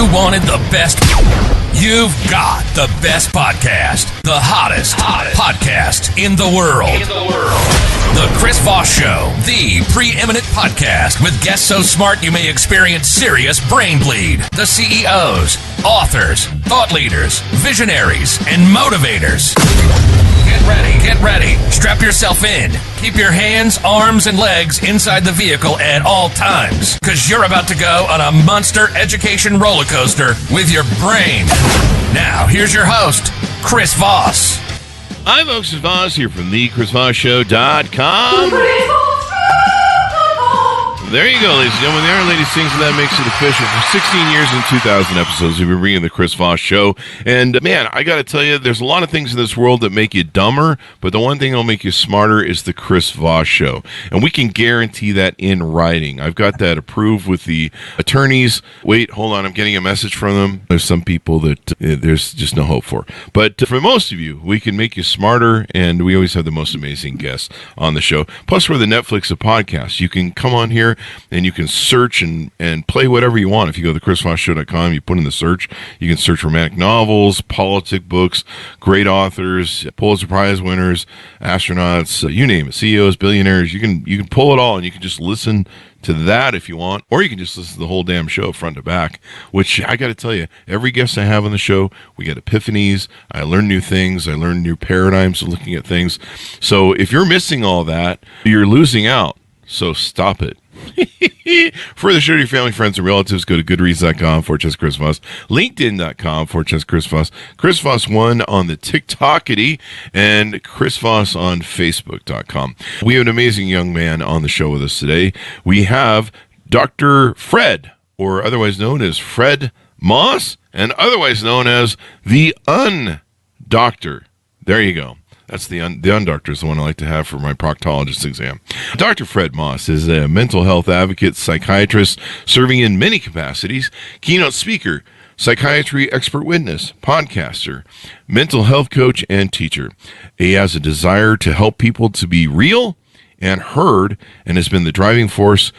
you wanted the best, you've got the best podcast, the hottest podcast in the world. The Chris Voss Show, the preeminent podcast with guests so smart you may experience serious brain bleed. The CEOs, authors, thought leaders, visionaries, and motivators. Get ready. Strap yourself in. Keep your hands, arms, and legs inside the vehicle at all times, because you're about to go on a monster education roller coaster with your brain. Now, here's your host, Chris Voss. Hi, folks. Chris Voss here from thechrisvossshow.com. There you go, ladies and gentlemen. There are ladies sings, and that makes it official. For 16 years and 2,000 episodes, we've been bringing the Chris Voss Show. And, man, I got to tell you, there's a lot of things in this world that make you dumber, but the one thing that'll make you smarter is the Chris Voss Show. And we can guarantee that in writing. I've got that approved with the attorneys. Wait, hold on. I'm getting a message from them. There's some people that there's just no hope for. But for most of you, we can make you smarter, and we always have the most amazing guests on the show. Plus, we're the Netflix of podcasts. You can come on here, and you can search and play whatever you want. If you go to chrisvossshow.com, you put in the search, you can search romantic novels, politic books, great authors, Pulitzer Prize winners, astronauts, you name it, CEOs, billionaires. You can pull it all, and you can just listen to that if you want, or you can just listen to the whole damn show front to back, which I got to tell you, every guest I have on the show, we get epiphanies. I learn new things. I learn new paradigms of looking at things. So if you're missing all that, you're losing out. So stop it. For the show to your family, friends, and relatives, go to goodreads.com/Chris Voss, linkedin.com/Chris Voss, Chris Voss 1 on the TikTokity, and Chris Voss on Facebook.com. We have an amazing young man on the show with us today. We have Dr. Fred, or otherwise known as Fred Moss, and otherwise known as the Undoctor. There you go. That's the undoctor is the one I like to have for my proctologist exam. Dr. Fred Moss is a mental health advocate, psychiatrist, serving in many capacities, keynote speaker, psychiatry expert witness, podcaster, mental health coach, and teacher. He has a desire to help people to be real and heard, and has been the driving force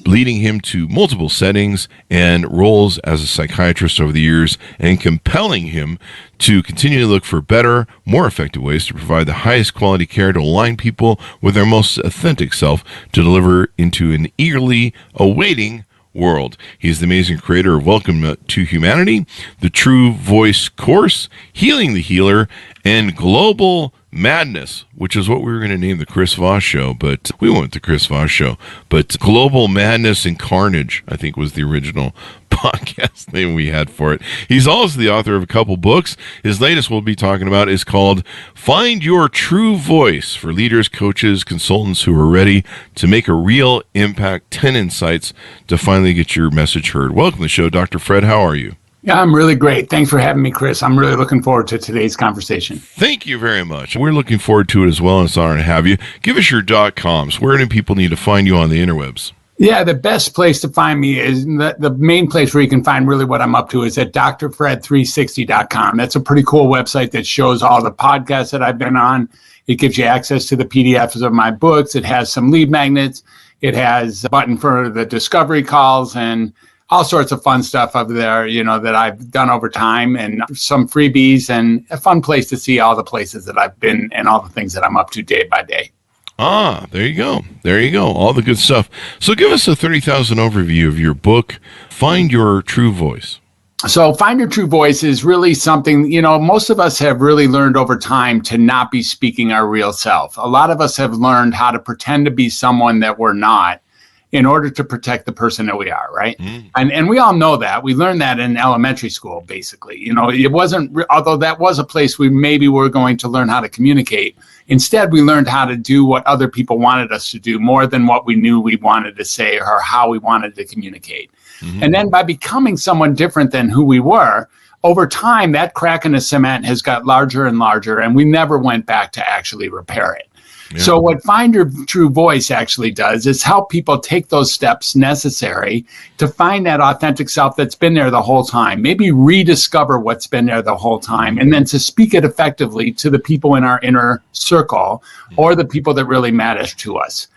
leading him to multiple settings and roles as a psychiatrist over the years, and compelling him to continue to look for better, more effective ways to provide the highest quality care to align people with their most authentic self to deliver into an eagerly awaiting world. He's the amazing creator of Welcome to Humanity, the True Voice Course, Healing the Healer, and Global Madness, which is what we were going to name the Chris Voss Show, but we went with the Chris Voss Show. But Global Madness and Carnage, I think, was the original podcast name we had for it. He's also the author of a couple books. His latest we'll be talking about is called Find Your True Voice for Leaders, Coaches, Consultants who are ready to make a real impact. 10 insights to finally get your message heard. Welcome to the show, Dr. Fred. How are you? Yeah, I'm really great. Thanks for having me, Chris. I'm really looking forward to today's conversation. Thank you very much. We're looking forward to it as well, and it's an honor to have you. Give us your .coms. Where do people need to find you on the interwebs? Yeah, the best place to find me is the main place where you can find really what I'm up to is at drfred360.com. That's a pretty cool website that shows all the podcasts that I've been on. It gives you access to the PDFs of my books. It has some lead magnets. It has a button for the discovery calls and all sorts of fun stuff over there, that I've done over time, and some freebies, and a fun place to see all the places that I've been and all the things that I'm up to day by day. Ah, there you go. There you go. All the good stuff. So give us a 30,000 overview of your book, Find Your True Voice. So Find Your True Voice is really something, most of us have really learned over time to not be speaking our real self. A lot of us have learned how to pretend to be someone that we're not, in order to protect the person that we are, right? Mm. And we all know that. We learned that in elementary school, basically. It wasn't, although that was a place we maybe were going to learn how to communicate. Instead, we learned how to do what other people wanted us to do more than what we knew we wanted to say or how we wanted to communicate. Mm-hmm. And then by becoming someone different than who we were, over time, that crack in the cement has got larger and larger, and we never went back to actually repair it. Yeah. So what Find Your True Voice actually does is help people take those steps necessary to find that authentic self that's been there the whole time, maybe rediscover what's been there the whole time, and then to speak it effectively to the people in our inner circle or the people that really matter to us.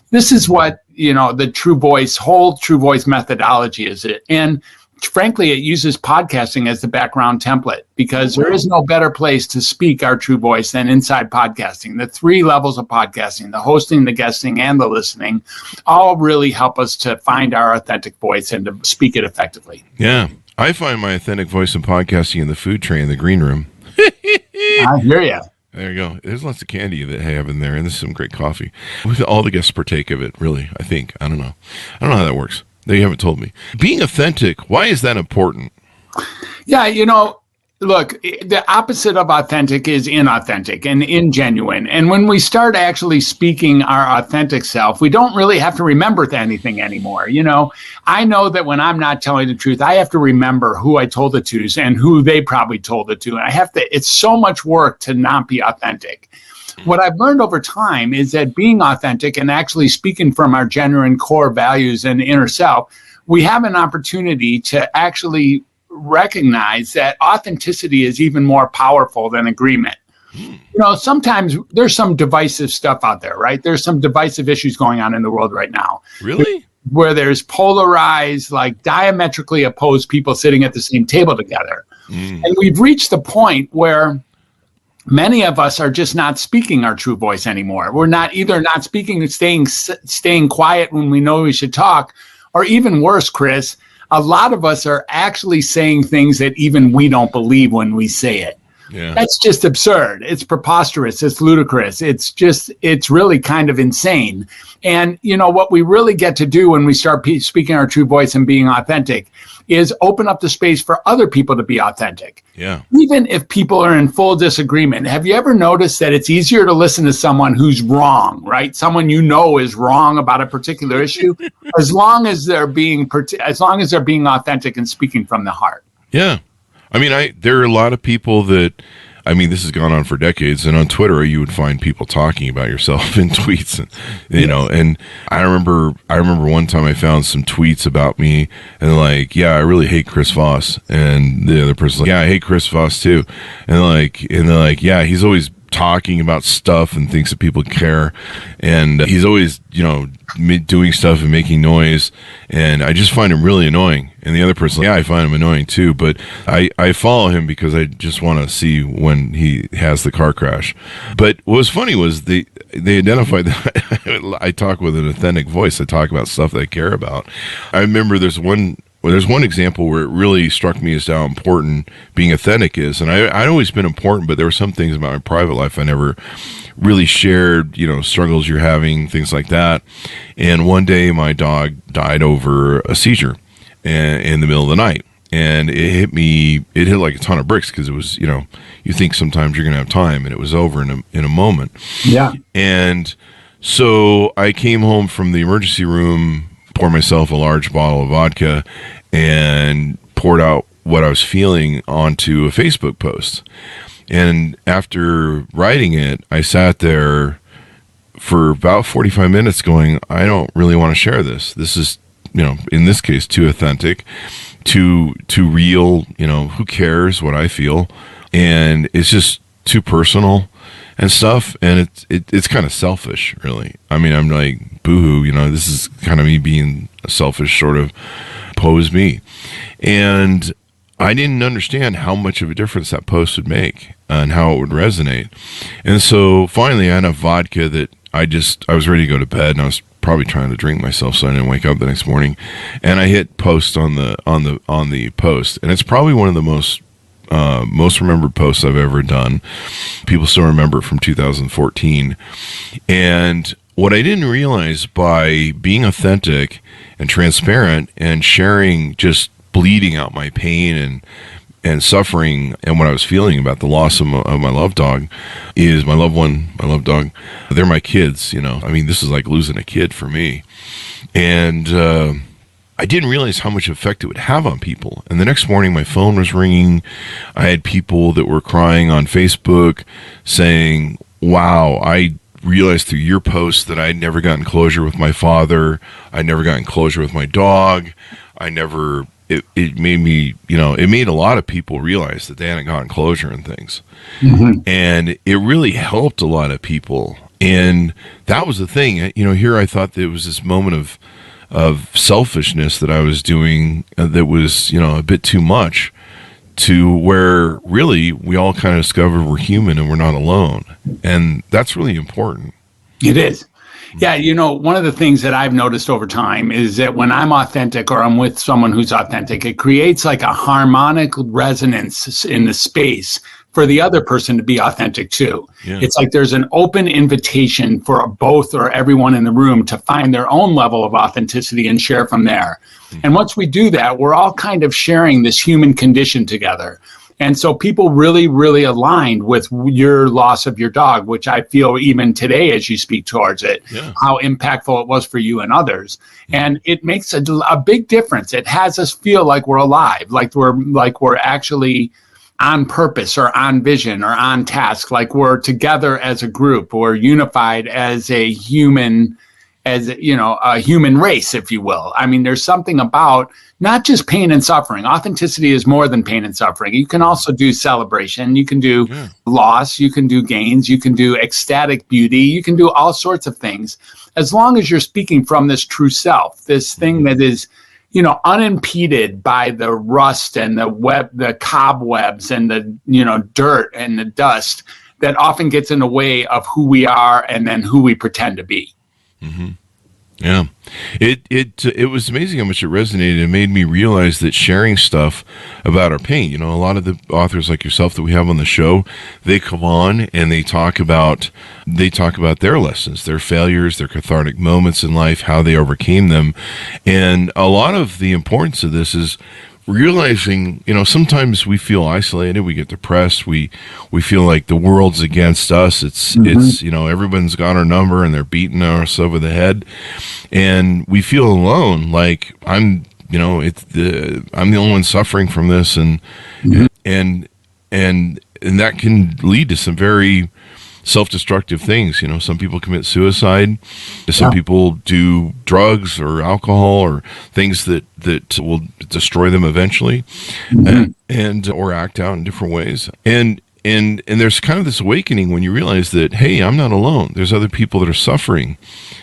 This is what, the whole True Voice methodology is. And frankly, it uses podcasting as the background template, because there is no better place to speak our true voice than inside podcasting. The 3 levels of podcasting, the hosting, the guesting, and the listening, all really help us to find our authentic voice and to speak it effectively. Yeah. I find my authentic voice in podcasting in the food tray in the green room. I hear you. There you go. There's lots of candy that I have in there, and there's some great coffee. All the guests partake of it, really, I think. I don't know. I don't know how that works. You haven't told me. Being authentic, why is that important? Yeah, look, the opposite of authentic is inauthentic and ingenuine. And when we start actually speaking our authentic self, we don't really have to remember anything anymore. I know that when I'm not telling the truth, I have to remember who I told it to and who they probably told it to. And it's so much work to not be authentic. What I've learned over time is that being authentic and actually speaking from our genuine core values and inner self, we have an opportunity to actually recognize that authenticity is even more powerful than agreement. Sometimes there's some divisive stuff out there, right? There's some divisive issues going on in the world right now. Really? Where there's polarized, diametrically opposed people sitting at the same table together. And we've reached the point where many of us are just not speaking our true voice anymore. We're not speaking, staying quiet when we know we should talk, or even worse, Chris, a lot of us are actually saying things that even we don't believe when we say it. Yeah. That's just absurd. It's preposterous. It's ludicrous. It's really kind of insane. And, what we really get to do when we start speaking our true voice and being authentic is open up the space for other people to be authentic. Yeah. Even if people are in full disagreement. Have you ever noticed that it's easier to listen to someone who's wrong, right? Someone is wrong about a particular issue, as long as they're being authentic and speaking from the heart. Yeah. There are a lot of people that, this has gone on for decades, and on Twitter you would find people talking about yourself in tweets, and and I remember one time I found some tweets about me, and I really hate Chris Voss, and the other person's like, yeah, I hate Chris Voss too, and they're like, yeah, he's always talking about stuff and thinks that people care, and he's always doing stuff and making noise, and I just find him really annoying. And the other person, I find him annoying too, but I follow him because I just want to see when he has the car crash. But what was funny was they identified that I talk with an authentic voice. I talk about stuff that I care about. I remember there's one example where it really struck me as how important being authentic is. And I'd always been important, but there were some things about my private life I never really shared, struggles you're having, things like that. And one day my dog died over a seizure in the middle of the night. And it hit like a ton of bricks, because it was, you think sometimes you're going to have time, and it was over in a moment. Yeah. And so I came home from the emergency room, poured myself a large bottle of vodka, and poured out what I was feeling onto a Facebook post. And after writing it, I sat there for about 45 minutes going, I don't really want to share this. This is, in this case, too authentic, too real, who cares what I feel? And it's just too personal and stuff. And it's kind of selfish, really. I'm like, boohoo, this is kind of me being a selfish sort of pose me. And I didn't understand how much of a difference that post would make and how it would resonate. And so finally I had enough vodka that I was ready to go to bed, and I was probably trying to drink myself so I didn't wake up the next morning. And I hit post on the post, and it's probably one of the most remembered posts I've ever done. People still remember it from 2014. And what I didn't realize, by being authentic and transparent and sharing, just bleeding out my pain and suffering and what I was feeling about the loss of my loved dog, is my loved one, my loved dog, they're my kids, this is like losing a kid for me. And I didn't realize how much effect it would have on people. And the next morning my phone was ringing. I had people that were crying on Facebook saying, wow, I realized through your post that I'd never gotten closure with my father. I'd never gotten closure with my dog. It made me, it made a lot of people realize that they hadn't gotten closure and things. Mm-hmm. And it really helped a lot of people. And that was the thing, here I thought there was this moment selfishness that I was doing that was, a bit too much, to where really we all kind of discover we're human and we're not alone. And that's really important. It is. Yeah, one of the things that I've noticed over time is that when I'm authentic or I'm with someone who's authentic, it creates like a harmonic resonance in the space for the other person to be authentic too. Yeah. It's like there's an open invitation for both or everyone in the room to find their own level of authenticity and share from there. Mm-hmm. And once we do that, we're all kind of sharing this human condition together. And so people really, really aligned with your loss of your dog, which I feel even today as you speak towards it, how impactful it was for you and others. And it makes a big difference. It has us feel like we're alive, like we're actually on purpose or on vision or on task, like we're together as a group or unified as a human, a human race, if you will. I mean, there's something about not just pain and suffering. Authenticity is more than pain and suffering. You can also do celebration. You can do loss. You can do gains. You can do ecstatic beauty. You can do all sorts of things, as long as you're speaking from this true self, this thing that is, unimpeded by the rust and the cobwebs and the, dirt and the dust that often gets in the way of who we are and then who we pretend to be. Mm-hmm. Yeah, it was amazing how much it resonated. It made me realize that sharing stuff about our pain, a lot of the authors like yourself that we have on the show, they come on and they talk about their lessons, their failures, their cathartic moments in life, how they overcame them. And a lot of the importance of this is realizing, sometimes we feel isolated, we get depressed, we feel like the world's against us. It's everyone's got our number and they're beating us over the head, and we feel alone. Like I'm the only one suffering from this, and that can lead to some very self-destructive things. Some people commit suicide. Some people do drugs or alcohol or things that will destroy them eventually, and or act out in different ways. And there's kind of this awakening when you realize that, hey, I'm not alone. There's other people that are suffering,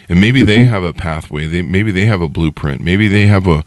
and maybe they have a pathway. Maybe they have a blueprint. Maybe they have a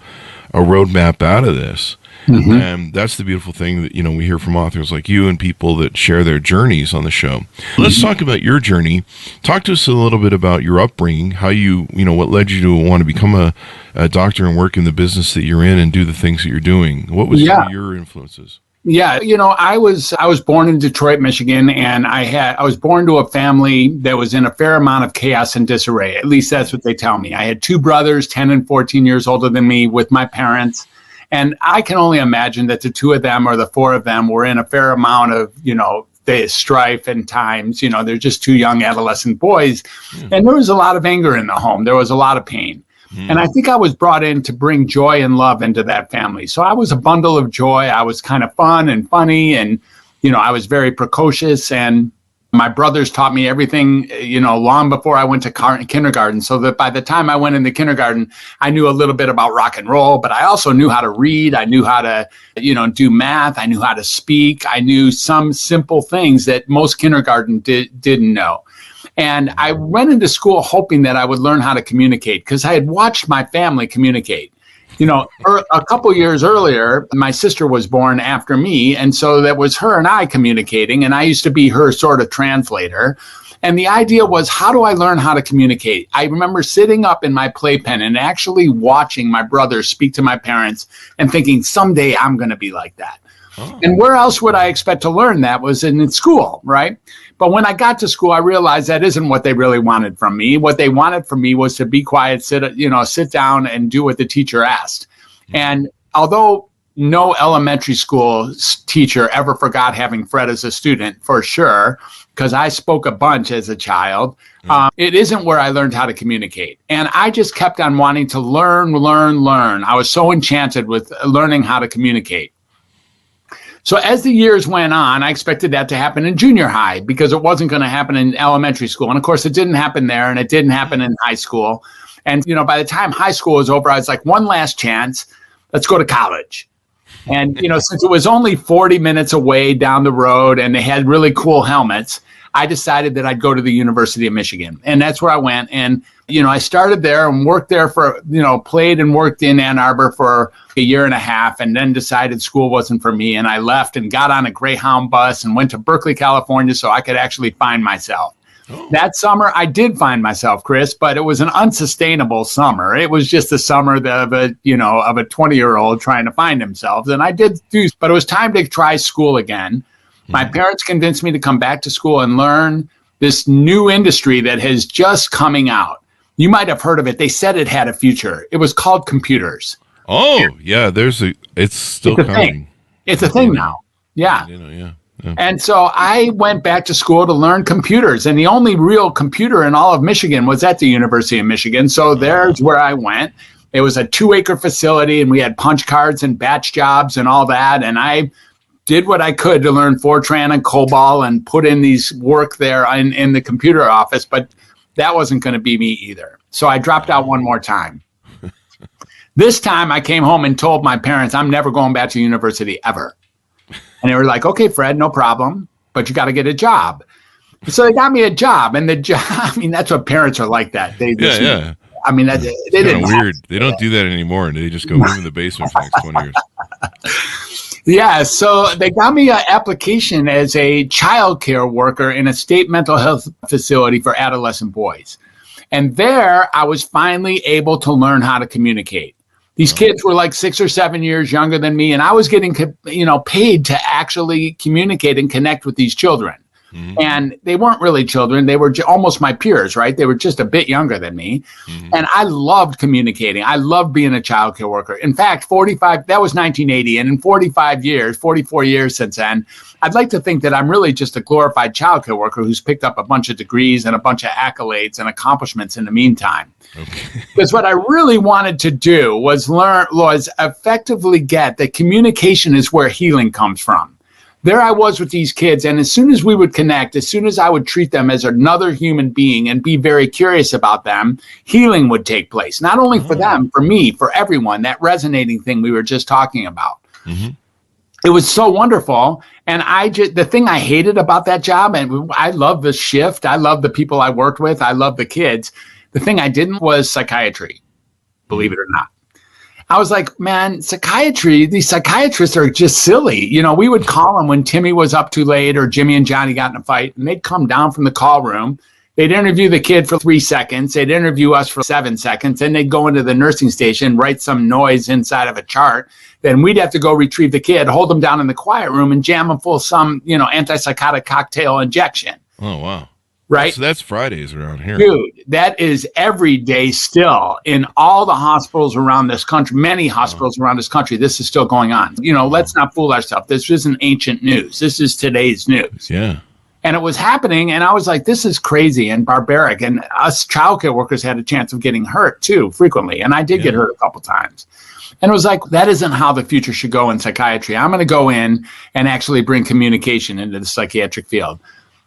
roadmap out of this. Mm-hmm. And that's the beautiful thing that, we hear from authors like you and people that share their journeys on the show. Mm-hmm. Let's talk about your journey. Talk to us a little bit about your upbringing, how what led you to want to become a doctor and work in the business that you're in and do the things that you're doing. What was your influences? Yeah, I was born in Detroit, Michigan, and I was born to a family that was in a fair amount of chaos and disarray. At least that's what they tell me. I had two brothers, 10 and 14 years older than me, with my parents. And I can only imagine that the two of them or the four of them were in a fair amount of, the strife and times. They're just two young adolescent boys. Mm. And there was a lot of anger in the home. There was a lot of pain. Mm. And I think I was brought in to bring joy and love into that family. So I was a bundle of joy. I was kind of fun and funny. And, I was very precocious. And my brothers taught me everything, long before I went to kindergarten, so that by the time I went into kindergarten, I knew a little bit about rock and roll, but I also knew how to read. I knew how to, do math. I knew how to speak. I knew some simple things that most kindergarten didn't know. And I went into school hoping that I would learn how to communicate, because I had watched my family communicate. A couple years earlier, my sister was born after me. And so that was her and I communicating. And I used to be her sort of translator. And the idea was, how do I learn how to communicate? I remember sitting up in my playpen and actually watching my brothers speak to my parents and thinking, someday I'm going to be like that. Oh. And where else would I expect to learn that? Was in school, right? But when I got to school, I realized that isn't what they really wanted from me. What they wanted from me was to be quiet, sit down and do what the teacher asked. And although no elementary school teacher ever forgot having Fred as a student, for sure, because I spoke a bunch as a child, it isn't where I learned how to communicate. And I just kept on wanting to learn. I was so enchanted with learning how to communicate. So as the years went on, I expected that to happen in junior high, because it wasn't going to happen in elementary school. And of course, it didn't happen there, and it didn't happen in high school. And, by the time high school was over, I was like, one last chance, let's go to college. And, since it was only 40 minutes away down the road and they had really cool helmets, I decided that I'd go to the University of Michigan. And that's where I went. And I started there and worked there for, played and worked in Ann Arbor for a year and a half, and then decided school wasn't for me. And I left and got on a Greyhound bus and went to Berkeley, California, so I could actually find myself. Oh. That summer, I did find myself, Chris, but it was an unsustainable summer. It was just the summer of a 20-year-old trying to find himself. And I did do, but it was time to try school again. My parents convinced me to come back to school and learn this new industry that has just coming out. You might have heard of it. They said it had a future. It was called computers. Oh, yeah. It's still coming. Thing. It's a thing now. Yeah. Yeah. And so I went back to school to learn computers. And the only real computer in all of Michigan was at the University of Michigan. So there's where I went. It was a 2-acre facility, and we had punch cards and batch jobs and all that. And I did what I could to learn Fortran and COBOL and put in these work there in the computer office. But that wasn't going to be me either. So I dropped out one more time. This time I came home and told my parents, I'm never going back to university ever. And they were like, okay, Fred, no problem, but you got to get a job. So they got me a job, and the job, that's what parents are like that. They just, yeah. They didn't. Weird. They don't do that anymore, and they just go live in the basement for the next 20 years. Yeah, so they got me an application as a childcare worker in a state mental health facility for adolescent boys. And there I was finally able to learn how to communicate. These kids were like 6 or 7 years younger than me, and I was getting, paid to actually communicate and connect with these children. Mm-hmm. And they weren't really children. They were almost my peers, right? They were just a bit younger than me. Mm-hmm. And I loved communicating. I loved being a child care worker. In fact, that was 1980. And in 44 years since then, I'd like to think that I'm really just a glorified child care worker who's picked up a bunch of degrees and a bunch of accolades and accomplishments in the meantime. Okay. Because what I really wanted to do was effectively get that communication is where healing comes from. There I was with these kids, and as soon as we would connect, as soon as I would treat them as another human being and be very curious about them, healing would take place. Not only for them, for me, for everyone, that resonating thing we were just talking about. Mm-hmm. It was so wonderful. And the thing I hated about that job, and I love the shift, I love the people I worked with, I love the kids. The thing I didn't was psychiatry, believe it or not. I was like, man, these psychiatrists are just silly. We would call them when Timmy was up too late or Jimmy and Johnny got in a fight, and they'd come down from the call room. They'd interview the kid for 3 seconds. They'd interview us for 7 seconds. Then they'd go into the nursing station, write some noise inside of a chart. Then we'd have to go retrieve the kid, hold them down in the quiet room, and jam them full of some, antipsychotic cocktail injection. Oh, wow. Right? So that's Fridays around here. Dude, that is every day still in all the hospitals around this country, many hospitals around this country. This is still going on. Let's not fool ourselves. This isn't ancient news. This is today's news. Yeah. And it was happening. And I was like, this is crazy and barbaric. And us childcare workers had a chance of getting hurt too, frequently. And I did get hurt a couple times. And it was like, that isn't how the future should go in psychiatry. I'm going to go in and actually bring communication into the psychiatric field.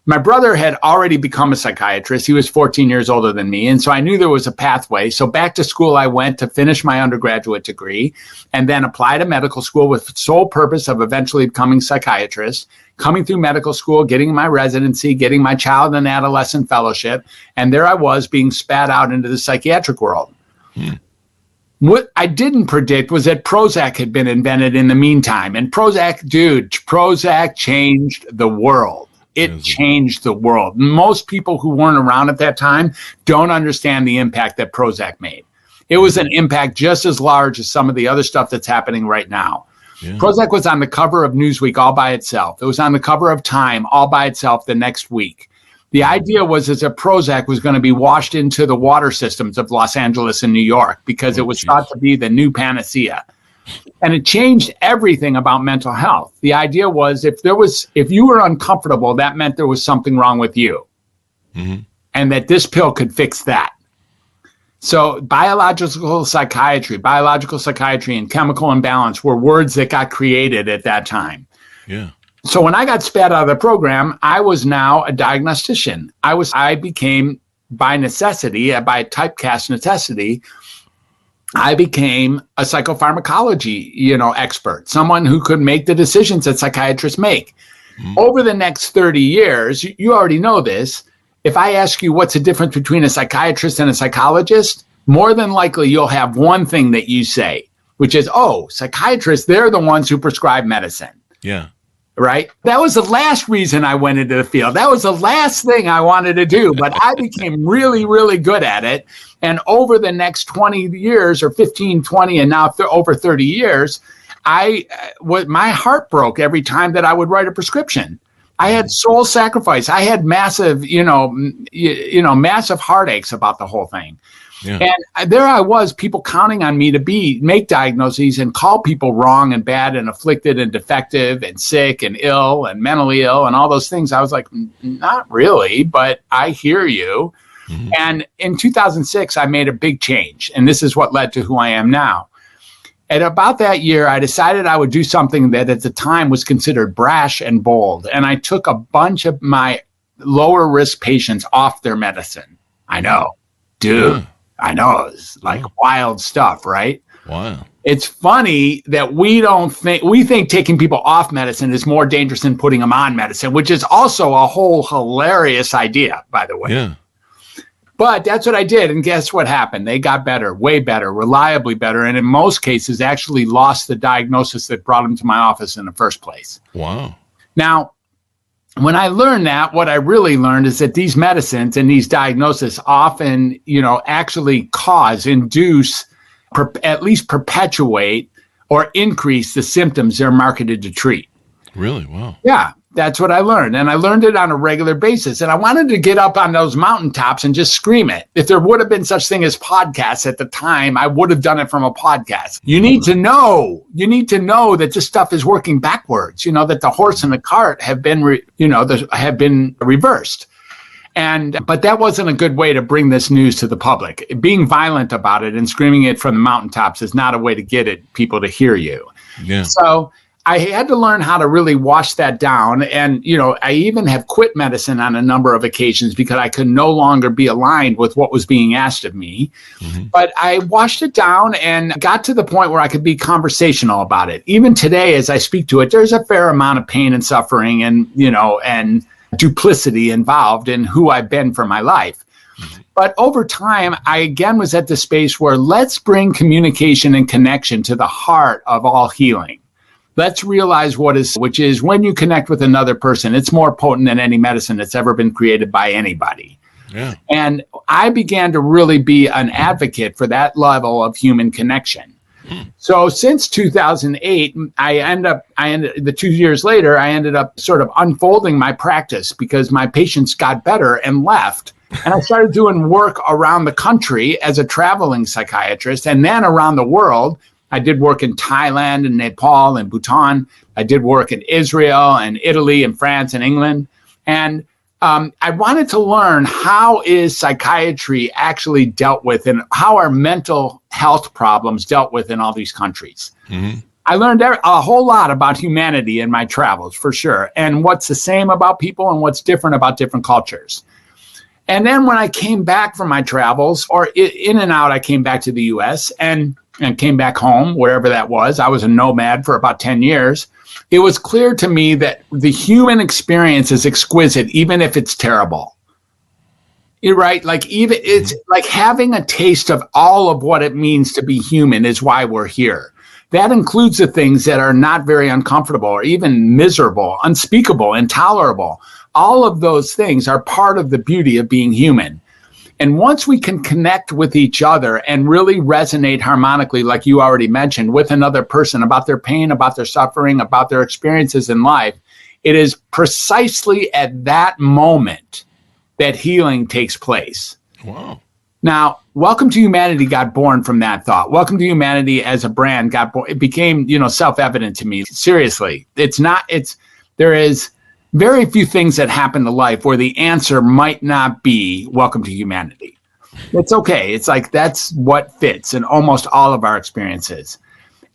My brother had already become a psychiatrist. He was 14 years older than me. And so I knew there was a pathway. So back to school I went to finish my undergraduate degree and then apply to medical school with the sole purpose of eventually becoming a psychiatrist, coming through medical school, getting my residency, getting my child and adolescent fellowship. And there I was being spat out into the psychiatric world. What I didn't predict was that Prozac had been invented in the meantime. And Prozac changed the world. It changed the world. Most people who weren't around at that time don't understand the impact that Prozac made. It was an impact just as large as some of the other stuff that's happening right now. Yeah. Prozac was on the cover of Newsweek all by itself. It was on the cover of Time all by itself the next week. The idea was that Prozac was going to be washed into the water systems of Los Angeles and New York because it was thought to be the new panacea. And it changed everything about mental health. The idea was if you were uncomfortable, that meant there was something wrong with you. Mm-hmm. And that this pill could fix that. So biological psychiatry and chemical imbalance were words that got created at that time. Yeah. So when I got spat out of the program, I was now a diagnostician. I became by typecast necessity, I became a psychopharmacology, expert, someone who could make the decisions that psychiatrists make. Mm-hmm. Over the next 30 years, you already know this, if I ask you what's the difference between a psychiatrist and a psychologist, more than likely you'll have one thing that you say, which is, oh, psychiatrists, they're the ones who prescribe medicine. Yeah. Right? That was the last reason I went into the field. That was the last thing I wanted to do, but I became really, really good at it. And over the next 20 years or 15, 20, and now over 30 years, my heart broke every time that I would write a prescription. I had soul sacrifice. I had massive, massive heartaches about the whole thing. Yeah. And there I was, people counting on me to make diagnoses and call people wrong and bad and afflicted and defective and sick and ill and mentally ill and all those things. I was like, not really, but I hear you. Mm-hmm. And in 2006, I made a big change. And this is what led to who I am now. At about that year, I decided I would do something that at the time was considered brash and bold. And I took a bunch of my lower risk patients off their medicine. I know, dude. Yeah. I know, it's like wild stuff, right? Wow. It's funny that we think taking people off medicine is more dangerous than putting them on medicine, which is also a whole hilarious idea, by the way. Yeah. But that's what I did. And guess what happened? They got better, way better, reliably better. And in most cases, actually lost the diagnosis that brought them to my office in the first place. Wow. Now, when I learned that, what I really learned is that these medicines and these diagnoses often, actually induce, at least perpetuate or increase the symptoms they're marketed to treat. Really? Wow. Yeah, that's what I learned. And I learned it on a regular basis. And I wanted to get up on those mountaintops and just scream it. If there would have been such thing as podcasts at the time, I would have done it from a podcast. You need to know that this stuff is working backwards, that the horse and the cart have been, have been reversed. But that wasn't a good way to bring this news to the public. Being violent about it and screaming it from the mountaintops is not a way to get people to hear you. Yeah. So I had to learn how to really wash that down. And, I even have quit medicine on a number of occasions because I could no longer be aligned with what was being asked of me. Mm-hmm. But I washed it down and got to the point where I could be conversational about it. Even today, as I speak to it, there's a fair amount of pain and suffering and duplicity involved in who I've been for my life. Mm-hmm. But over time, I again was at the space where let's bring communication and connection to the heart of all healing. Let's realize which is when you connect with another person, it's more potent than any medicine that's ever been created by anybody. Yeah. And I began to really be an advocate for that level of human connection. So since 2008, the 2 years later, I ended up sort of unfolding my practice because my patients got better and left. And I started doing work around the country as a traveling psychiatrist and then around the world. I did work in Thailand and Nepal and Bhutan. I did work in Israel and Italy and France and England. And I wanted to learn how is psychiatry actually dealt with and how are mental health problems dealt with in all these countries. Mm-hmm. I learned a whole lot about humanity in my travels, for sure, and what's the same about people and what's different about different cultures. And then when I came back from my travels, or in and out, I came back to the U.S., and came back home, wherever that was. I was a nomad for about 10 years. It was clear to me that the human experience is exquisite, even if it's terrible. You're right. It's like having a taste of all of what it means to be human is why we're here. That includes the things that are not very uncomfortable or even miserable, unspeakable, intolerable. All of those things are part of the beauty of being human. And once we can connect with each other and really resonate harmonically, like you already mentioned, with another person about their pain, about their suffering, about their experiences in life, it is precisely at that moment that healing takes place. Wow. Now, Welcome to Humanity got born from that thought. Welcome to Humanity as a brand got born. It became, self-evident to me. Seriously, there is very few things that happen to life where the answer might not be welcome to humanity. It's okay. It's like that's what fits in almost all of our experiences.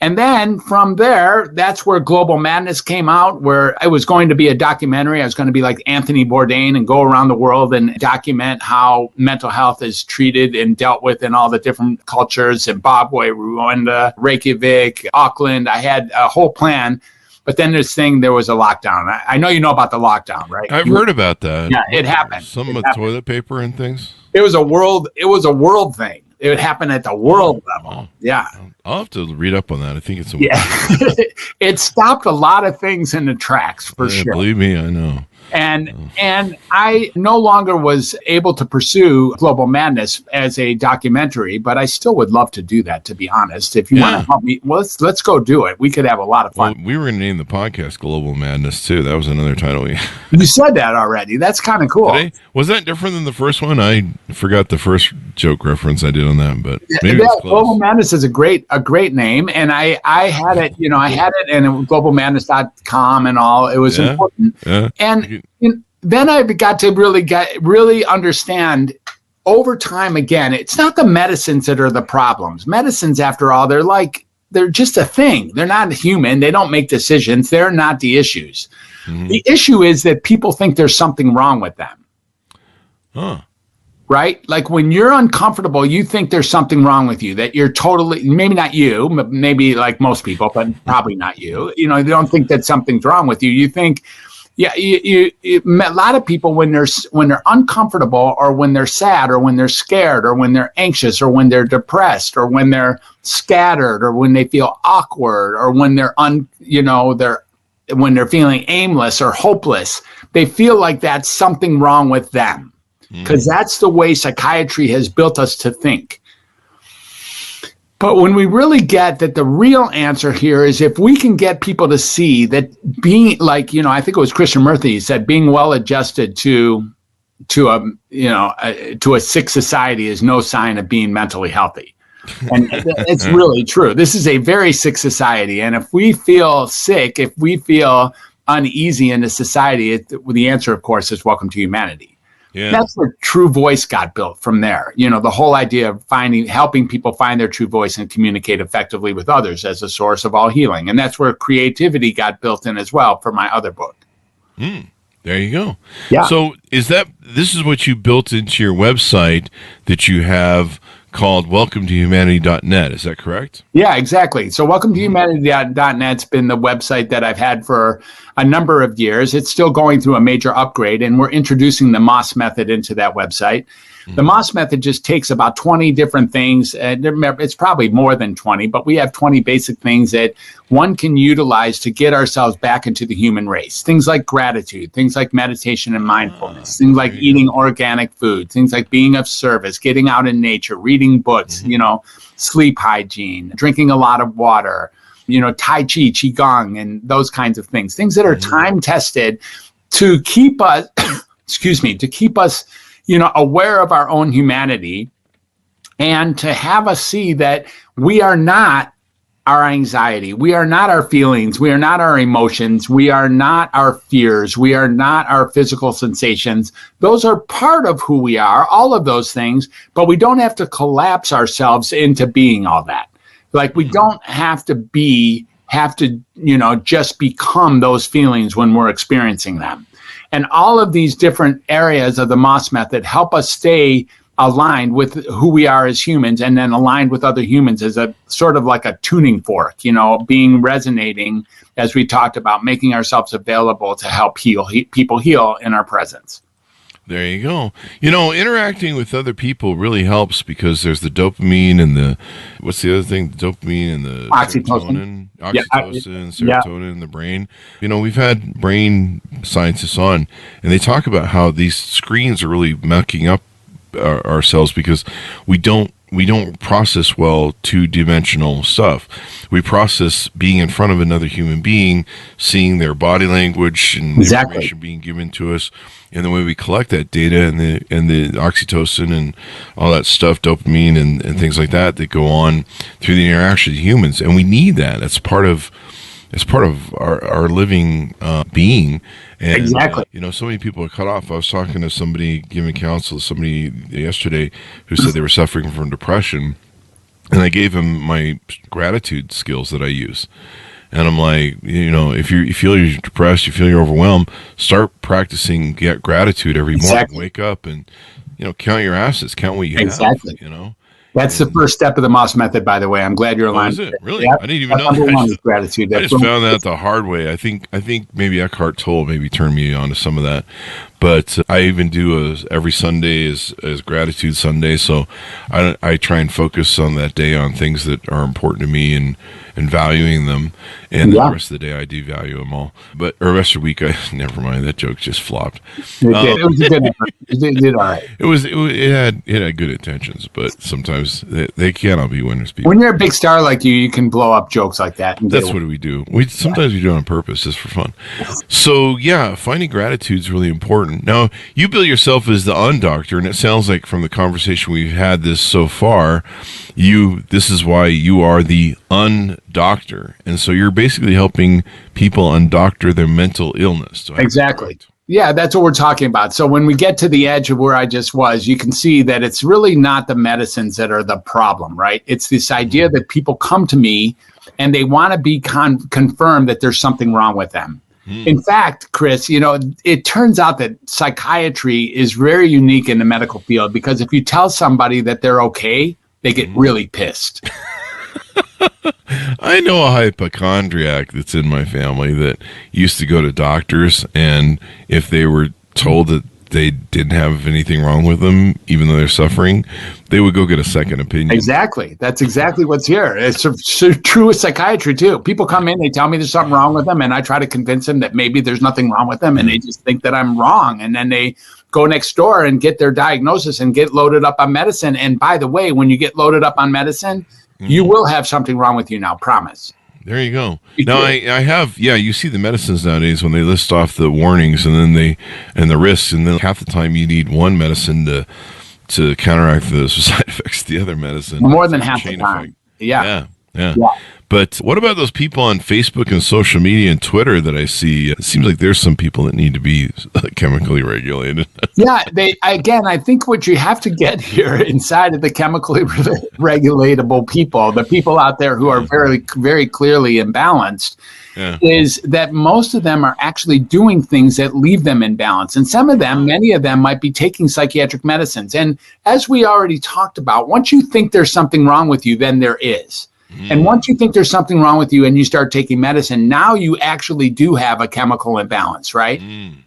And then from there, that's where Global Madness came out, where it was going to be a documentary. I was going to be like Anthony Bourdain and go around the world and document how mental health is treated and dealt with in all the different cultures, Zimbabwe, Rwanda, Reykjavik, Auckland. I had a whole plan. But then there was a lockdown. I know you know about the lockdown, right? I've heard about that. Yeah, it happened. Some with toilet paper and things. It was a world thing. It would happen at the world level. Yeah. I'll have to read up on that. I think it's It stopped a lot of things in the tracks for sure. Believe me, I know. And I no longer was able to pursue Global Madness as a documentary, but I still would love to do that, to be honest. If you want to help me, well, let's go do it. We could have a lot of fun. Well, we were going to name the podcast Global Madness, too. That was another title. You said that already. That's kind of cool. Was that different than the first one? I forgot the first joke reference I did on that, but maybe it's close. Global Madness is a great name, and I had it, and it was globalmadness.com and all. It was important. Yeah. And then I got to really understand over time, again, it's not the medicines that are the problems. Medicines, after all, they're just a thing. They're not human. They don't make decisions. They're not the issues. Mm-hmm. The issue is that people think there's something wrong with them. Huh. Right? Like when you're uncomfortable, you think there's something wrong with you, that you're totally, maybe not you, maybe like most people, but probably not you. You don't think that something's wrong with you. You think, a lot of people when they're uncomfortable, or when they're sad, or when they're scared, or when they're anxious, or when they're depressed, or when they're scattered, or when they feel awkward, or when when they're feeling aimless or hopeless, they feel like that's something wrong with them, because that's the way psychiatry has built us to think. But when we really get that the real answer here is if we can get people to see that being I think it was Krishnamurti said, being well adjusted to a sick society is no sign of being mentally healthy. And it's really true. This is a very sick society. And if we feel sick, if we feel uneasy in the society, the answer, of course, is welcome to humanity. Yeah. That's where true voice got built from there. The whole idea of helping people find their true voice and communicate effectively with others as a source of all healing. And that's where creativity got built in as well for my other book. There you go. Yeah. So this is what you built into your website that you have called welcometohumanity.net. Is that correct? Yeah, exactly. So welcometohumanity.net's been the website that I've had for a number of years. It's still going through a major upgrade, and we're introducing the Moss method into that website. The Moss method just takes about 20 different things. It's probably more than 20, but we have 20 basic things that one can utilize to get ourselves back into the human race. Things like gratitude, things like meditation and mindfulness, things like eating organic food, things like being of service, getting out in nature, reading books, sleep hygiene, drinking a lot of water, Tai Chi, Qigong, and those kinds of things. Things that are time tested to keep us, aware of our own humanity, and to have us see that we are not our anxiety. We are not our feelings. We are not our emotions. We are not our fears. We are not our physical sensations. Those are part of who we are, all of those things, but we don't have to collapse ourselves into being all that. Like we don't have to just become those feelings when we're experiencing them. And all of these different areas of the Moss method help us stay aligned with who we are as humans, and then aligned with other humans as a sort of like a tuning fork, resonating, as we talked about, making ourselves available to help people heal in our presence. There you go. Interacting with other people really helps because there's the dopamine and what's the other thing? The dopamine and the oxytocin, serotonin in the brain. We've had brain scientists on, and they talk about how these screens are really mucking up ourselves because we don't process well two-dimensional stuff. We process being in front of another human being, seeing their body language and information being given to us, and the way we collect that data and the oxytocin and all that stuff, dopamine and things like that go on through the interaction with humans, and we need that. That's part of our living being. And, exactly. So many people are cut off. I was talking to somebody, giving counsel to somebody yesterday who said they were suffering from depression, and I gave him my gratitude skills that I use. And I'm like, if you feel you're depressed, you feel you're overwhelmed, start practicing gratitude every morning. Wake up and, count your assets, count what you have, That's the first step of the Moss method, by the way. I'm glad you're aligned. Is it really? Yep. I didn't even know Number one is that. gratitude. I just found that the hard way. I think maybe Eckhart Tolle maybe turned me on to some of that. But I even do every Sunday is gratitude Sunday. So I try and focus on that day on things that are important to me and valuing them. And the rest of the day I do value them all. But the rest of the week, never mind. That joke just flopped. It did. It was a good effort. It did all right. It had good intentions, but sometimes they cannot be winners. People. When you're a big star like you can blow up jokes like that. That's what we do. Sometimes we do it on purpose, just for fun. So yeah, finding gratitude is really important. Now, you bill yourself as the undoctor, and it sounds like from the conversation we've had this so far, this is why you are the undoctor, and so you're basically helping people undoctor their mental illness. Exactly. Yeah, that's what we're talking about. So when we get to the edge of where I just was, you can see that it's really not the medicines that are the problem, right? It's this idea that people come to me and they want to be confirmed that there's something wrong with them. In fact, Chris, it turns out that psychiatry is very unique in the medical field, because if you tell somebody that they're okay, they get really pissed. I know a hypochondriac that's in my family that used to go to doctors, and if they were told that they didn't have anything wrong with them, even though they're suffering, they would go get a second opinion. Exactly. That's exactly what's here. It's so true with psychiatry, too. People come in, they tell me there's something wrong with them, and I try to convince them that maybe there's nothing wrong with them, and they just think that I'm wrong. And then they go next door and get their diagnosis and get loaded up on medicine. And by the way, when you get loaded up on medicine, you will have something wrong with you now, promise. There you go. Now I have, you see the medicines nowadays when they list off the warnings and then and the risks, and then half the time you need one medicine to counteract the side effects of the other medicine. More than half the time. Yeah. But what about those people on Facebook and social media and Twitter that I see? It seems like there's some people that need to be chemically regulated. I think what you have to get here inside of the chemically regulatable people, the people out there who are very, very clearly imbalanced, is that most of them are actually doing things that leave them in balance. And some of them, many of them, might be taking psychiatric medicines. And as we already talked about, once you think there's something wrong with you, then there is. And once you think there's something wrong with you and you start taking medicine, now you actually do have a chemical imbalance, right?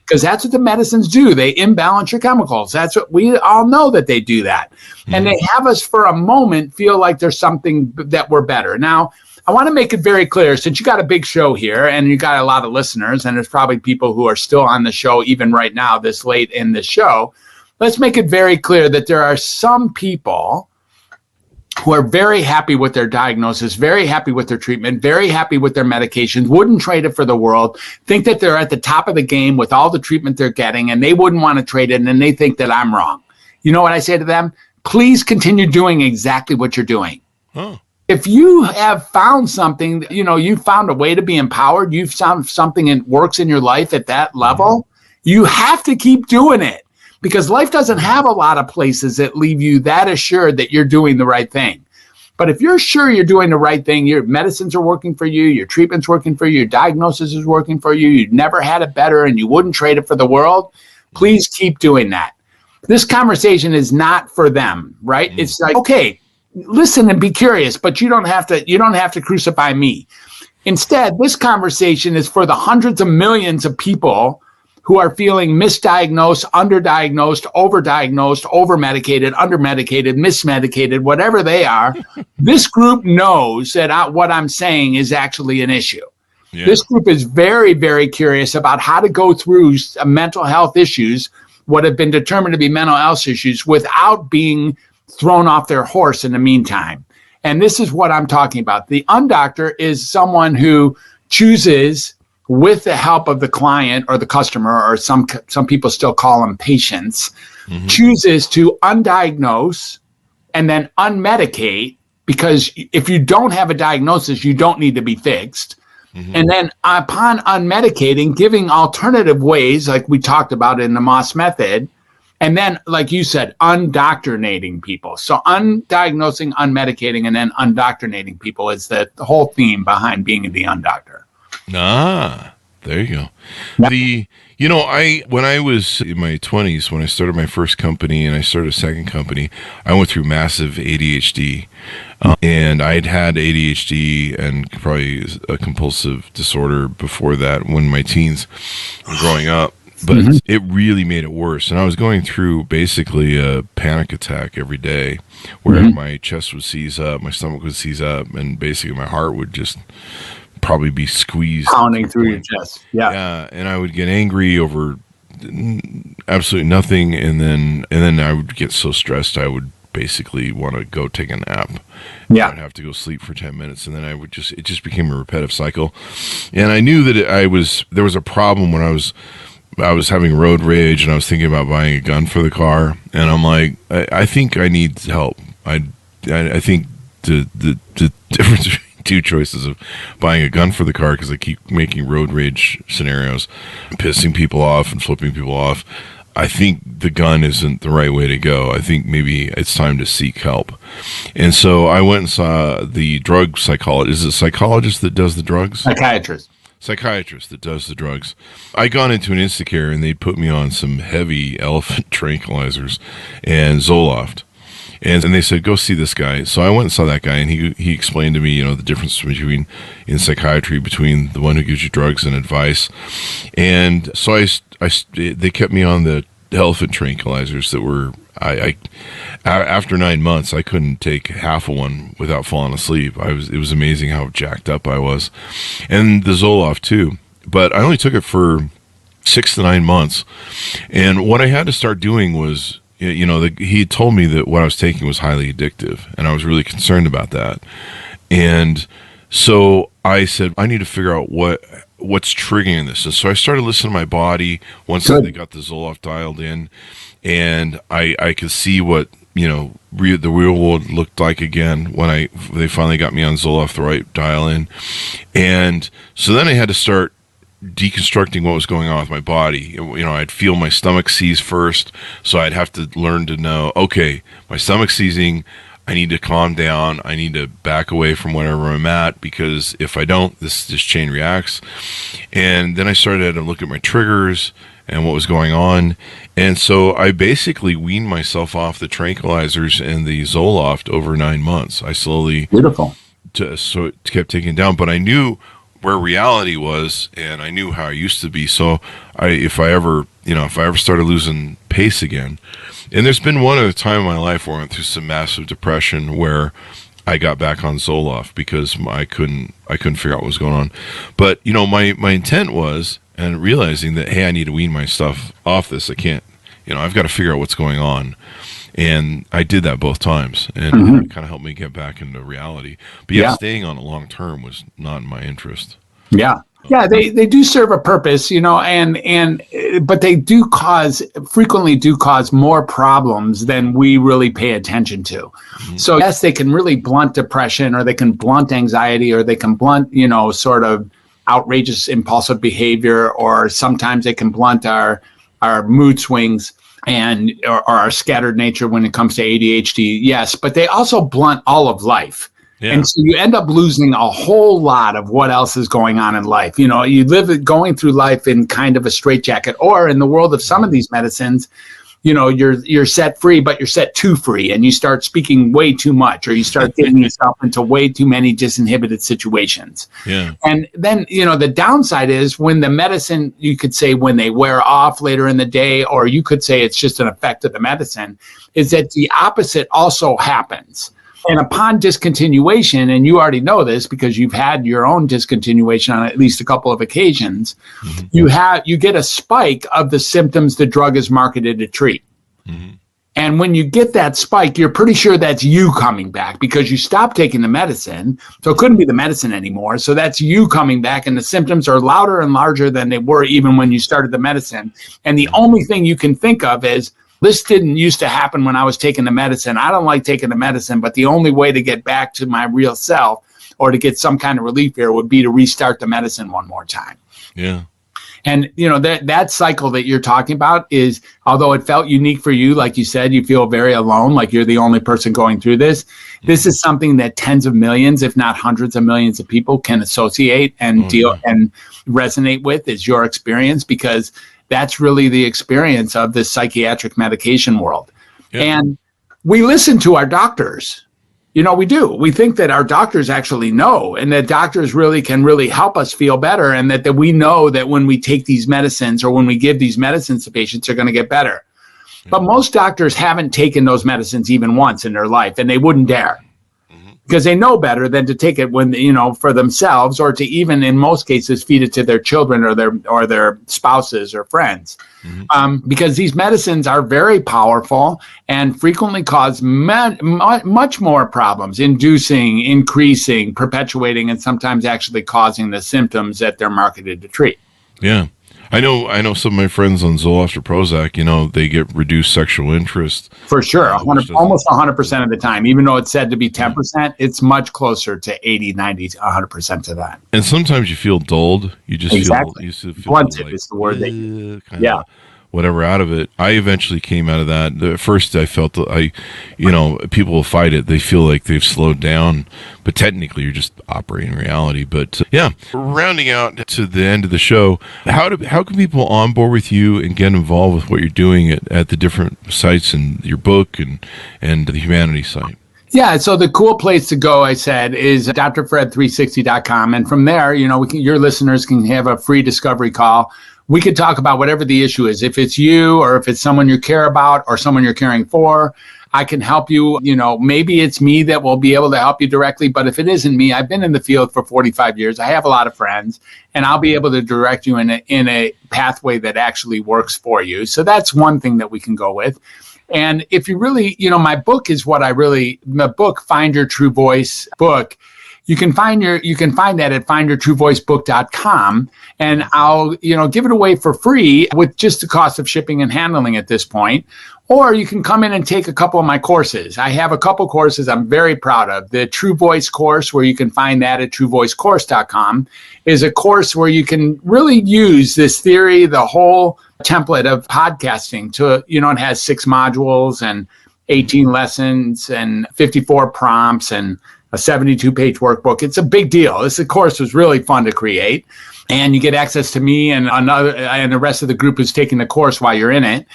Because that's what the medicines do. They imbalance your chemicals. That's what we all know, that they do that. And they have us for a moment feel like there's something that we're better. Now, I want to make it very clear, since you got a big show here and you got a lot of listeners, and there's probably people who are still on the show even right now, this late in the show, let's make it very clear that there are some people who are very happy with their diagnosis, very happy with their treatment, very happy with their medications, wouldn't trade it for the world, think that they're at the top of the game with all the treatment they're getting, and they wouldn't want to trade it, and then they think that I'm wrong. You know what I say to them? Please continue doing exactly what you're doing. If you have found something, you found a way to be empowered, you've found something that works in your life at that level, you have to keep doing it. Because life doesn't have a lot of places that leave you that assured that you're doing the right thing. But if you're sure you're doing the right thing, your medicines are working for you, your treatment's working for you, your diagnosis is working for you, you've never had it better and you wouldn't trade it for the world, please keep doing that. This conversation is not for them, right? It's like, okay, listen and be curious, but you don't have to crucify me. Instead, this conversation is for the hundreds of millions of people who are feeling misdiagnosed, underdiagnosed, overdiagnosed, overmedicated, undermedicated, mismedicated, whatever they are. This group knows that what I'm saying is actually an issue. Yeah. This group is very, very curious about how to go through mental health issues, what have been determined to be mental health issues, without being thrown off their horse in the meantime. And this is what I'm talking about. The undoctor is someone who chooses, with the help of the client or the customer, or some people still call them patients, chooses to undiagnose and then unmedicate, because if you don't have a diagnosis, you don't need to be fixed. And then upon unmedicating, giving alternative ways, like we talked about in the Moss method, and then, like you said, undoctrinating people. So undiagnosing, unmedicating, and then undoctrinating people is the whole theme behind being the undoctor. That's There you go. Yep. When I was in my 20s, when I started my first company and I started a second company, I went through massive ADHD. And I'd had ADHD and probably a compulsive disorder before that when my teens were growing up. But it really made it worse. And I was going through basically a panic attack every day where my chest would seize up, my stomach would seize up, and basically my heart would just probably be squeezed. Pounding through your chest. Yeah. Yeah. And I would get angry over absolutely nothing. And then I would get so stressed I would basically want to go take a nap. Yeah. I'd have to go sleep for 10 minutes, and then it just became a repetitive cycle. And I knew that there was a problem when I was having road rage and I was thinking about buying a gun for the car. And I'm like, I think I need help. I think the difference between two choices of buying a gun for the car, because I keep making road rage scenarios, pissing people off and flipping people off. I think the gun isn't the right way to go. I think maybe it's time to seek help. And so I went and saw the drug psychologist. Is it a psychologist that does the drugs? Psychiatrist that does the drugs. I gone into an Instacare and they'd put me on some heavy elephant tranquilizers and Zoloft. And they said, go see this guy. So I went and saw that guy, and he explained to me, the difference in psychiatry between the one who gives you drugs and advice. And so they kept me on the elephant tranquilizers that were, after 9 months, I couldn't take half of one without falling asleep. It was amazing how jacked up I was. And the Zoloft too. But I only took it for 6 to 9 months. And what I had to start doing was, he told me that what I was taking was highly addictive, and I was really concerned about that. And so I said, I need to figure out what's triggering this. And so I started listening to my body once they got the Zoloft dialed in, and I could see what the real world looked like again when they finally got me on Zoloft, the right dial in. And so then I had to start deconstructing what was going on with my body. I'd feel my stomach seize first, so I'd have to learn to know, okay, my stomach's seizing, I need to calm down, I need to back away from wherever I'm at, because if I don't, this chain reacts. And then I started to look at my triggers and what was going on, and so I basically weaned myself off the tranquilizers and the Zoloft over 9 months. I slowly kept taking it down, but I knew where reality was, and I knew how I used to be. So if I ever started losing pace again, and there's been one other time in my life where I went through some massive depression where I got back on Zoloft because I couldn't figure out what was going on. But my intent was, and realizing that, hey, I need to wean my stuff off this. I can't, I've got to figure out what's going on. And I did that both times, and it kind of helped me get back into reality. But staying on it long term was not in my interest. Yeah. Yeah, they do serve a purpose, but they frequently do cause more problems than we really pay attention to. Mm-hmm. So yes, they can really blunt depression, or they can blunt anxiety, or they can blunt, sort of outrageous impulsive behavior, or sometimes they can blunt our mood swings or our scattered nature when it comes to ADHD. Yes, but they also blunt all of life. Yeah. And so you end up losing a whole lot of what else is going on in life. You live going through life in kind of a straitjacket, or in the world of some of these medicines, you're set free, but you're set too free, and you start speaking way too much, or you start getting yourself into way too many disinhibited situations. Yeah. And then, the downside is when the medicine, you could say when they wear off later in the day, or you could say it's just an effect of the medicine, is that the opposite also happens. And upon discontinuation, and you already know this because you've had your own discontinuation on at least a couple of occasions, you get a spike of the symptoms the drug is marketed to treat. Mm-hmm. And when you get that spike, you're pretty sure that's you coming back because you stopped taking the medicine. So it couldn't be the medicine anymore. So that's you coming back, and the symptoms are louder and larger than they were even when you started the medicine. And the only thing you can think of is, this didn't used to happen when I was taking the medicine. I don't like taking the medicine, but the only way to get back to my real self, or to get some kind of relief here, would be to restart the medicine one more time. Yeah. And, that cycle that you're talking about is, although it felt unique for you, like you said, you feel very alone, like you're the only person going through this. This is something that tens of millions, if not hundreds of millions of people can associate and and resonate with as your experience, because that's really the experience of the psychiatric medication world. Yep. And we listen to our doctors. We do. We think that our doctors actually know, and that doctors can really help us feel better, and that we know that when we take these medicines or when we give these medicines to patients, they're going to get better. But most doctors haven't taken those medicines even once in their life, and they wouldn't dare, because they know better than to take it when, for themselves, or to even in most cases feed it to their children or their spouses or friends. Because these medicines are very powerful and frequently cause much more problems, inducing, increasing, perpetuating, and sometimes actually causing the symptoms that they're marketed to treat. Yeah. I know some of my friends on Zoloft or Prozac, they get reduced sexual interest. For sure. Almost 100% of the time. Even though it's said to be 10%, it's much closer to 80, 90, 100% to that. And sometimes you feel dulled. You just feel blunted is the word they use. Yeah. Whatever out of it. I eventually came out of that. At first I felt people will fight it. They feel like they've slowed down, but technically you're just operating reality. But rounding out to the end of the show, how can people onboard with you and get involved with what you're doing at the different sites and your book and the Humanity site? Yeah, so the cool place to go, I said, is drfred360.com. And from there, your listeners can have a free discovery call. We could talk about whatever the issue is. If it's you, or if it's someone you care about, or someone you're caring for, I can help you. Maybe it's me that will be able to help you directly. But if it isn't me, I've been in the field for 45 years. I have a lot of friends, and I'll be able to direct you in a pathway that actually works for you. So that's one thing that we can go with. And if you really, my book is the book, Find Your True Voice book. You can find that at findyourtruevoicebook.com, and I'll, give it away for free with just the cost of shipping and handling at this point. Or you can come in and take a couple of my courses. I have a couple courses I'm very proud of. The True Voice course, where you can find that at truevoicecourse.com, is a course where you can really use this theory, the whole template of podcasting to, it has 6 modules and 18 lessons and 54 prompts and a 72-page workbook. It's a big deal. This course was really fun to create. And you get access to me and the rest of the group who's taking the course while you're in it.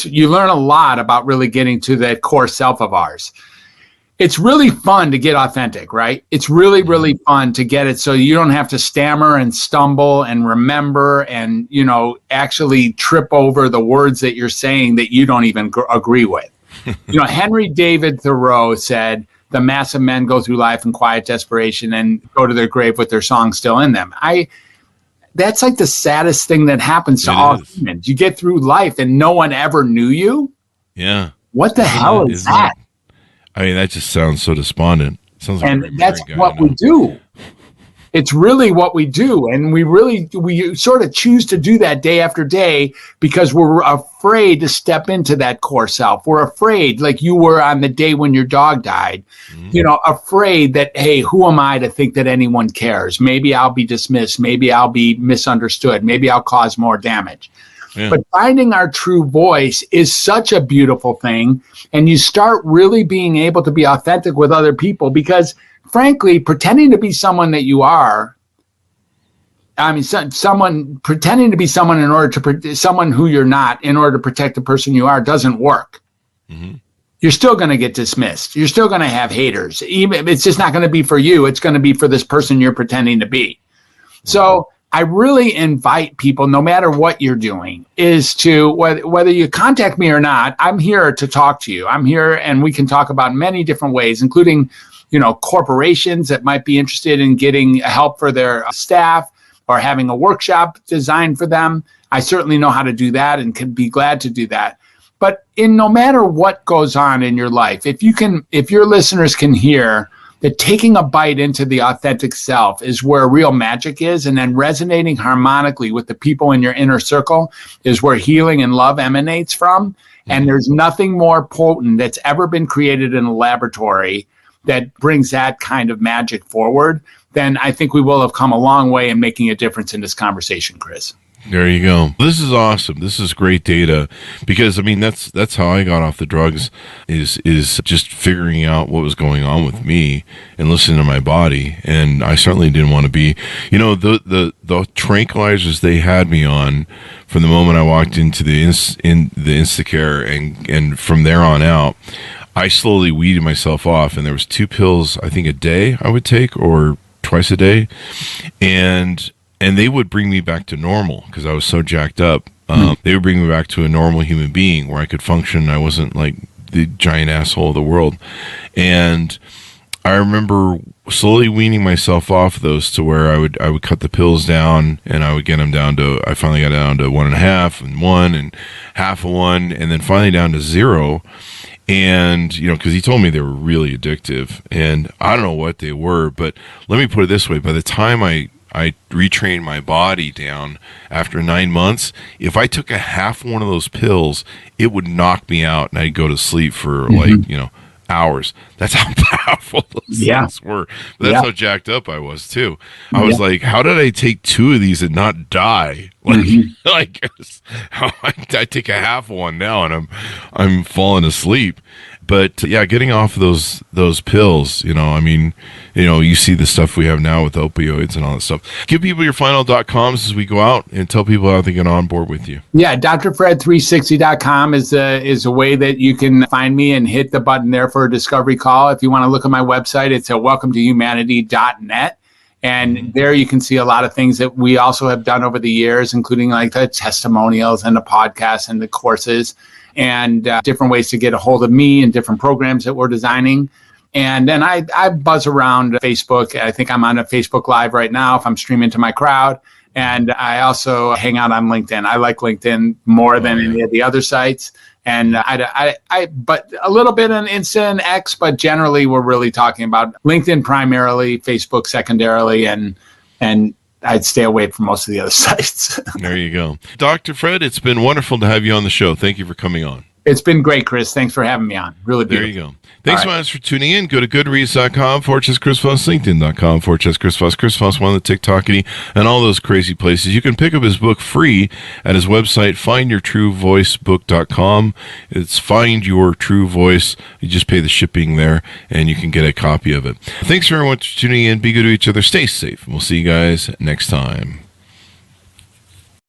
You learn a lot about really getting to that core self of ours. It's really fun to get authentic, right? It's really, really fun to get it so you don't have to stammer and stumble and remember and, actually trip over the words that you're saying that you don't even agree with. Henry David Thoreau said, "The mass of men go through life in quiet desperation and go to their grave with their song still in them." That's like the saddest thing that happens to all humans. You get through life and no one ever knew you. Yeah. What the hell is that? That just sounds so despondent. Sounds like and that's what we do. It's really what we do. And we sort of choose to do that day after day because we're afraid to step into that core self. We're afraid, like you were on the day when your dog died, afraid that, hey, who am I to think that anyone cares? Maybe I'll be dismissed. Maybe I'll be misunderstood. Maybe I'll cause more damage. Yeah. But finding our true voice is such a beautiful thing. And you start really being able to be authentic with other people because, frankly, pretending to be someone that you are, someone pretending to be someone in order to someone who you're not in order to protect the person you are doesn't work. Mm-hmm. You're still going to get dismissed. You're still going to have haters. Even it's just not going to be for you. It's going to be for this person you're pretending to be. So I really invite people, no matter what you're doing, is to, whether you contact me or not, I'm here to talk to you. I'm here and we can talk about many different ways, including, corporations that might be interested in getting help for their staff or having a workshop designed for them. I certainly know how to do that and can be glad to do that. But no matter what goes on in your life, if your listeners can hear that taking a bite into the authentic self is where real magic is, and then resonating harmonically with the people in your inner circle is where healing and love emanates from. And there's nothing more potent that's ever been created in a laboratory that brings that kind of magic forward then I think we will have come a long way in making a difference in this conversation, Chris. There you go. This is awesome. This is great data because, I mean, that's how I got off the drugs is just figuring out what was going on with me and listening to my body. And I certainly didn't want to be, the tranquilizers they had me on from the moment I walked into the Instacare and from there on out, I slowly weeded myself off. And there was 2 pills, I think, a day I would take or twice a day. And they would bring me back to normal because I was so jacked up. They would bring me back to a normal human being where I could function. I wasn't like the giant asshole of the world. And I remember slowly weaning myself off those to where I would cut the pills down and I would get them down to, I finally got down to 1.5 and 1 and half of 1 and then finally down to 0. And, because he told me they were really addictive and I don't know what they were, but let me put it this way. By the time I retrained my body down after 9 months, if I took a half one of those pills, it would knock me out and I'd go to sleep for hours. That's how powerful those things were. But that's how jacked up I was too. I was like, how did I take 2 of these and not die? Like, I take a half one now and I'm falling asleep. But getting off of those pills, you see the stuff we have now with opioids and all that stuff. Give people your final.coms as we go out and tell people how they get on board with you. Yeah, drfred360.com is a way that you can find me and hit the button there for a discovery call. If you want to look at my website, it's at welcometohumanity.net. And there you can see a lot of things that we also have done over the years, including like the testimonials and the podcasts and the courses and different ways to get a hold of me and different programs that we're designing. And then I buzz around Facebook. I think I'm on a Facebook Live right now if I'm streaming to my crowd. And I also hang out on LinkedIn. I like LinkedIn more than any of the other sites. And but a little bit on Insta and X, but generally we're really talking about LinkedIn primarily, Facebook secondarily, and I'd stay away from most of the other sites. There you go. Dr. Fred, it's been wonderful to have you on the show. Thank you for coming on. It's been great, Chris. Thanks for having me on. Really beautiful. There you go. Thanks so much for tuning in. Go to goodreads.com/Chris Voss, LinkedIn.com/Chris Voss, Chris Voss, one of the TikTokity, and all those crazy places. You can pick up his book free at his website, findyourtruevoicebook.com. It's Find Your True Voice. You just pay the shipping there, and you can get a copy of it. Thanks very much for tuning in. Be good to each other. Stay safe. We'll see you guys next time.